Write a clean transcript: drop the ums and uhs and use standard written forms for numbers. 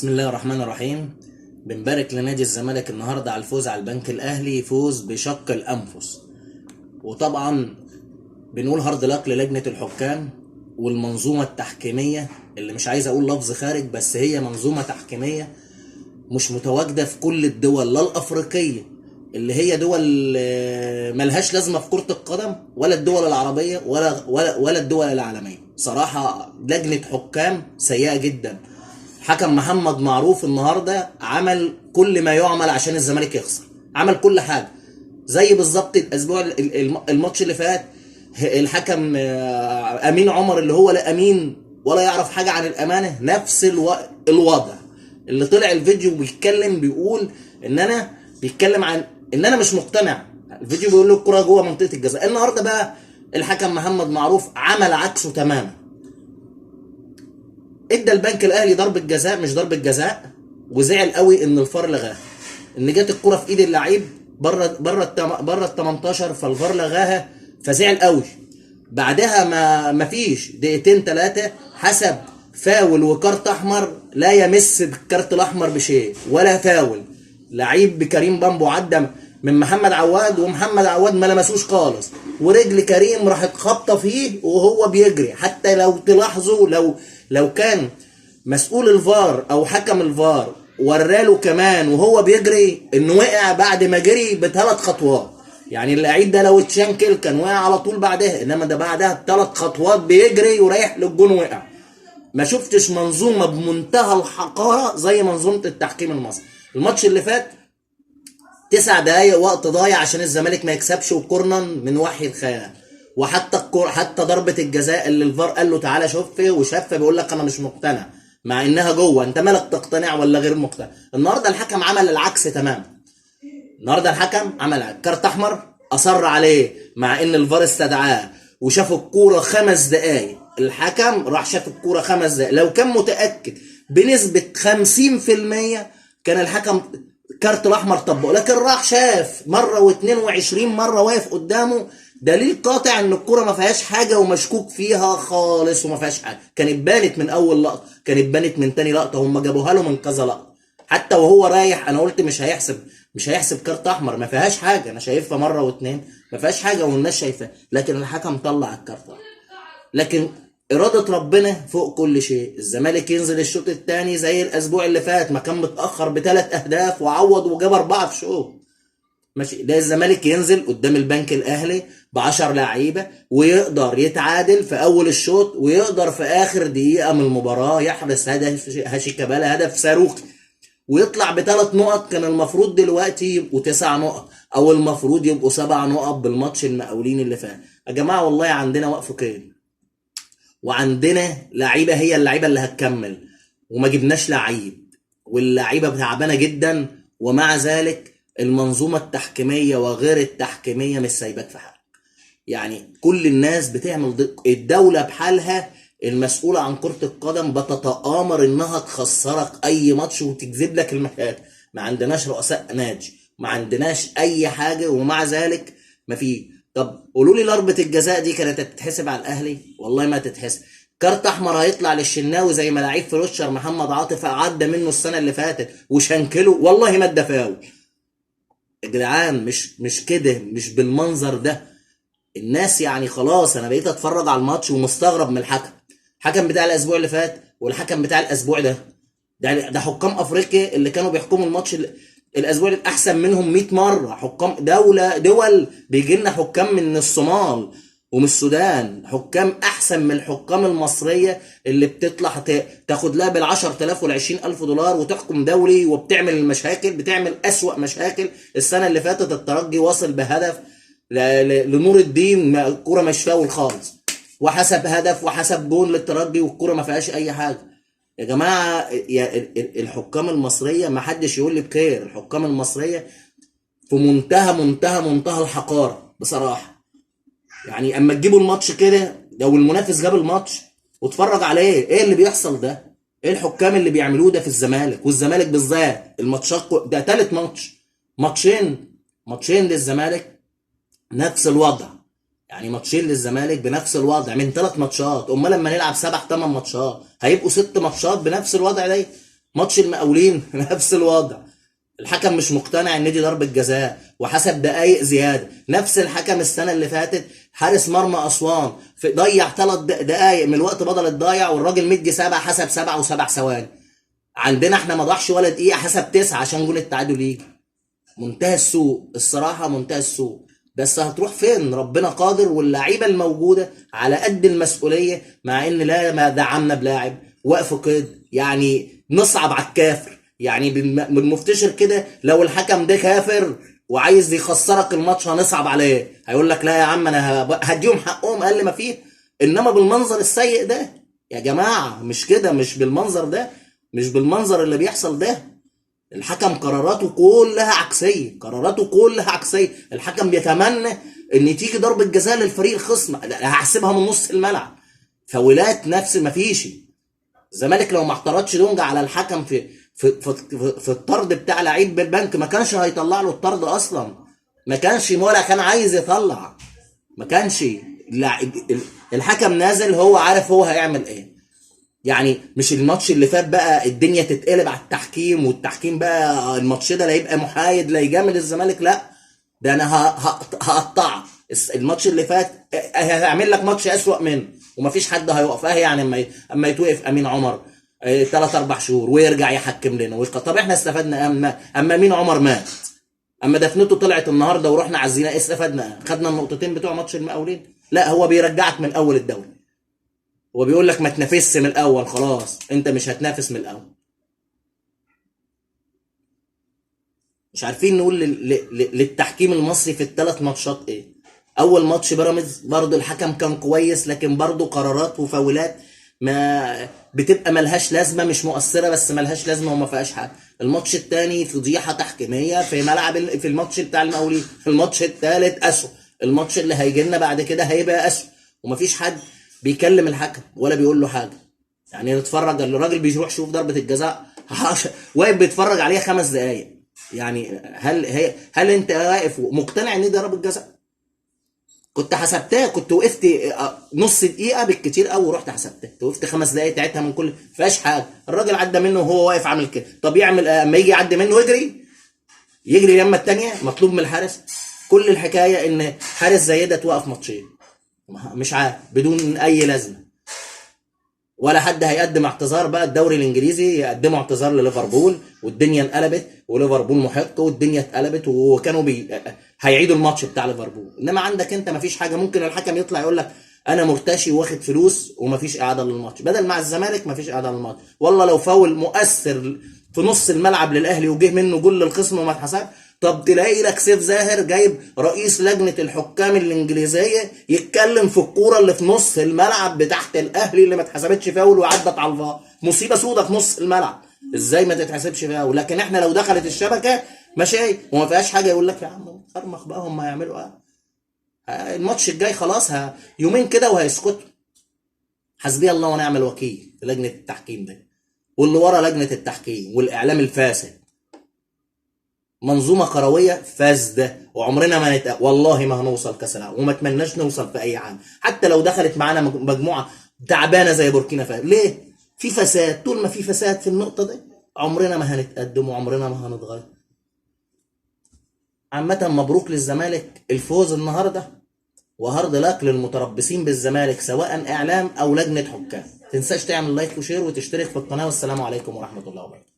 بسم الله الرحمن الرحيم. بنبارك لنادي الزمالك النهارده على الفوز على البنك الاهلي، فوز بشق الانفس. وطبعا بنقول هارد لك للجنه الحكام والمنظومه التحكيميه، اللي مش عايز اقول لفظ خارج، بس هي منظومه تحكيميه مش متواجده في كل الدول، لا الافريقيه اللي هي دول ملهاش لازمه في كره القدم، ولا الدول العربيه ولا الدول العالميه. صراحه لجنه حكام سيئه جدا. حكم محمد معروف النهارده عمل كل ما يعمل عشان الزمالك يخسر، عمل كل حاجه زي بالظبط الاسبوع الماتش اللي فات. الحكم امين عمر اللي هو لا امين ولا يعرف حاجه عن الامانه، نفس الوضع. اللي طلع الفيديو بيتكلم بيقول بيتكلم عن ان انا مش مقتنع. الفيديو بيقول له الكره جوه منطقه الجزاء. النهارده بقى الحكم محمد معروف عمل عكسه تماما، ادى البنك الاهلي ضربه جزاء مش ضربه جزاء، وزعل قوي ان الفار لغاها، ان جت الكره في ايد اللعيب بره ال 18، فالفار لغاها فزعل قوي. بعدها ما فيش دقيقتين ثلاثه حسب فاول وكارت احمر لا يمس بالكارت الاحمر بشيء ولا فاول. لعيب بكريم بامبو عدى من محمد عواد، ومحمد عواد ما لمسوش خالص، ورجل كريم راحت خابطه فيه وهو بيجري. حتى لو تلاحظوا لو كان مسؤول الفار او حكم الفار وراله كمان وهو بيجري انه وقع بعد ما جري بثلاث خطوات، يعني اللعيب ده لو اتشنكل كان وقع على طول بعدها، انما ده بعدها بثلاث خطوات بيجري ورايح للجون وقع. ما شفتش منظومه بمنتهى الحقاره زي منظومه التحكيم المصري. الماتش اللي فات 9 دقايق وقت ضايع عشان الزمالك ما يكسبش، وكورنر من وحي الخيال. حتى ضربه الجزاء اللي الفار قال له تعالى شوف وشاف بيقول لك انا مش مقتنع، مع انها جوه. انت مالك تقتنع ولا غير مقتنع؟ النهارده الحكم عمل العكس تماما. النهارده الحكم عمل كارت احمر، اصر عليه مع ان الفار استدعاه وشاف الكوره 5 دقايق. الحكم راح شاف الكوره 5 دقايق، لو كان متاكد بنسبه 50% كان الحكم كارت الاحمر طبقه، لكن راح شاف مره و22 مره واقف قدامه. دليل قاطع ان الكوره ما فيهاش حاجه ومشكوك فيها خالص، وما فيهاش حاجه. كانت بانت من اول لقطه، كانت بانت من تاني لقطه، هم جابوها له من كذا لقطه. حتى وهو رايح انا قلت مش هيحسب كارت احمر، ما فيهاش حاجه. انا شايفها مره واثنين ما فيهاش حاجه والناس شايفاها، لكن الحكم طلع الكارت احمر. لكن إرادة ربنا فوق كل شيء. الزمالك ينزل الشوط الثاني زي الأسبوع اللي فات، ما كان متأخر ب3 أهداف وعوض وجاب 4 في شوط. ماشي، ده الزمالك ينزل قدام البنك الأهلي ب10 لعيبة ويقدر يتعادل في أول الشوط، ويقدر في آخر دقيقة من المباراة يحرز هدف هاشيكابالا، هدف صاروخي، ويطلع ب3 نقط. كان المفروض دلوقتي يبقوا 9 نقط، أو المفروض يبقوا 7 نقط بالماتش المقاولين اللي فات. يا جماعة والله عندنا وقف قيد، وعندنا لعيبه هي اللعيبه اللي هتكمل، وما جبناش لعيب، واللعيبه تعبانه جدا. ومع ذلك المنظومه التحكيميه وغير التحكيميه مش سايباك في حالك. يعني كل الناس بتعمل الدوله بحالها المسؤوله عن كره القدم بتتآمر انها تخسرك اي ماتش وتجذب لك المشاكل. ما عندناش رؤساء نادي، ما عندناش اي حاجه، ومع ذلك ما في. طب قولوا لي ضربه الجزاء دي كانت تتحسب على الاهلي؟ والله ما تتحسب. كارت احمر هيطلع للشناوي زي ما لعيب فلوتشر محمد عاطف عدى منه السنه اللي فاتت وشنكله، والله ما ادى فاول. يا جدعان مش كده، مش بالمنظر ده. الناس يعني خلاص، انا بقيت اتفرج على الماتش ومستغرب من الحكم بتاع الاسبوع اللي فات والحكم بتاع الاسبوع ده حكام افريقيا اللي كانوا بيحكموا الماتش الاسبوع اللي احسن منهم 100 مره. حكام دول بيجي لنا حكام من الصومال ومن السودان، حكام احسن من الحكام المصريه اللي بتطلع تاخد لها بال10,000 وال20,000 دولار وتحكم دولي، وبتعمل المشاكل، بتعمل اسوأ مشاكل. السنه اللي فاتت الترجي واصل بهدف لنور الدين، الكوره مش فاول خالص، وحسب هدف وحسب جون للترجي والكوره ما فيهاش اي حاجه. يا جماعه الحكام المصريه ما حدش يقول لي بخير. الحكام المصريه في منتهى الحقاره بصراحه. يعني اما تجيبوا الماتش كده، لو المنافس جاب الماتش واتفرج عليه ايه اللي بيحصل ده، ايه الحكام اللي بيعملوه ده في الزمالك، والزمالك بالذات الماتشات ده 3 ماتشين للزمالك نفس الوضع. يعني ماتشين للزمالك بنفس الوضع من 3 ماتشات. امال لما نلعب 7 8 ماتشات هيبقوا 6 ماتشات بنفس الوضع ده. ماتش المقاولين نفس الوضع، الحكم مش مقتنع ان دي ضربه جزاء وحسب دقايق زياده. نفس الحكم السنه اللي فاتت حارس مرمى اسوان ضيع 3 دقايق من الوقت بدل الضايع، والراجل مدي 7 حسب 7 و7 ثواني. عندنا احنا ما ضاعش ولا دقيقه حسب 9 عشان جول التعادل يجي. منتهى السوء الصراحه، منتهى السوء. بس هتروح فين؟ ربنا قادر، واللعيبه الموجوده على قد المسؤوليه، مع ان لا ما دعمنا بلاعب وقف قيد. يعني نصعب على الكافر، يعني بالمفتشر كده لو الحكم ده كافر وعايز يخسرك الماتش هنصعب عليه، هيقول لك لا يا عم انا هديهم حقهم اقل ما فيه. انما بالمنظر السيء ده يا جماعه مش كده، مش بالمنظر ده، مش بالمنظر اللي بيحصل ده. الحكم قراراته كلها عكسيه، قراراته كلها عكسيه. الحكم بيتمنى ان تيجي ضربه جزاء للفريق الخصم، هحسبها من نص الملعب. فاولات نفس ما فيش. الزمالك لو ما اعترضش دونجا على الحكم في الطرد بتاع لعيب بالبنك ما كانش هيطلع له الطرد اصلا، ما كانش ولا كان عايز يطلع، ما كانش. الحكم نازل هو عارف هو هيعمل ايه. يعني مش الماتش اللي فات بقى الدنيا تتقلب على التحكيم، والتحكيم بقى الماتش ده لا يبقى محايد لا يجامل الزمالك، لا ده انا هقطع الماتش اللي فات، هعمل لك ماتش اسوأ منه ومفيش حد هيوقف. يعني اما يتوقف امين عمر 3 4 شهور ويرجع يحكم لنا طب احنا استفدنا اما امين عمر مات، اما دفنته طلعت النهارده ورحنا عزينا، ايه استفدنا؟ خدنا النقطتين بتوع ماتش المقاولين؟ لا، هو بيرجعك من اول الدوري، هو بيقول لك ما تنافسش من الاول، خلاص انت مش هتنافس من الاول. مش عارفين نقول للتحكيم المصري في ال3 ماتشات ايه. اول ماتش بيراميدز برضه الحكم كان كويس، لكن برضه قرارات وفاولات ما بتبقى ملهاش لازمه، مش مؤثره بس ملهاش لازمه وما فيهاش حاجه. الماتش الثاني فضيحه تحكيميه في ملعب في الماتش بتاع المقاولين. الماتش الثالث اسوء، الماتش اللي هيجي لنا بعد كده هيبقى اسوء، ومفيش حد بيكلم الحكم ولا بيقول له حاجه. يعني نتفرج الراجل بيروح شوف ضربه الجزاء واقف بيتفرج عليها 5 دقائق. يعني هل انت واقف مقتنع ان دي ضربه جزاء؟ كنت حسبتها، كنت وقفت نص دقيقه بالكتير قوي ورحت حسبتها، وقفت 5 دقائق بتاعتها من كل فيهاش حاجه. الراجل عدى منه وهو واقف عامل كده، طب يعمل اما يجي يعدي منه يجري اليمه الثانيه مطلوب من الحارس. كل الحكايه ان حارس زي ده توقف ماتشين مش عارف بدون اي لازمه. ولا حد هيقدم اعتذار بقى، الدوري الانجليزي يقدموا اعتذار لليفربول والدنيا انقلبت وليفربول محق والدنيا اتقلبت وكانوا هيعيدوا الماتش بتاع ليفربول. انما عندك انت مفيش حاجه، ممكن الحكم يطلع يقول لك انا مرتشي واخد فلوس ومفيش اعاده للماتش، بدل مع الزمالك مفيش اعاده للماتش. والله لو فاول مؤثر في نص الملعب للاهلي وجه منه جول للخصم وما اتحسب، طب تلاقي لك سيف زاهر جايب رئيس لجنه الحكام الانجليزيه يتكلم في الكوره اللي في نص الملعب بتاعت الاهلي اللي ما اتحسبتش فاول وعدت على الفار. مصيبه سودة في نص الملعب، ازاي ما تتحسبش فاول؟ لكن احنا لو دخلت الشبكه ماشي وما فيهاش حاجه يقول لك يا عم فرمخ بقى هم هيعملوا ايه. الماتش الجاي خلاص يومين كده وهيسكتوا. حسبي الله ونعم الوكيل في لجنه التحكيم ده واللي ورا لجنه التحكيم والاعلام الفاسد. منظومه كرويه فاسده، وعمرنا ما والله ما هنوصل كاس العالم، وما اتمناش نوصل في اي عام حتى لو دخلت معانا مجموعه تعبانه زي بوركينا فاسو. ليه؟ في فساد. طول ما في فساد في النقطه دي عمرنا ما هنتقدم وعمرنا ما هنتغير. عامه مبروك للزمالك الفوز النهارده، وهارد لك للمتربصين بالزمالك سواء اعلام او لجنه حكام. تنساش تعمل لايك وشير وتشترك في القناه، والسلام عليكم ورحمه الله وبركاته.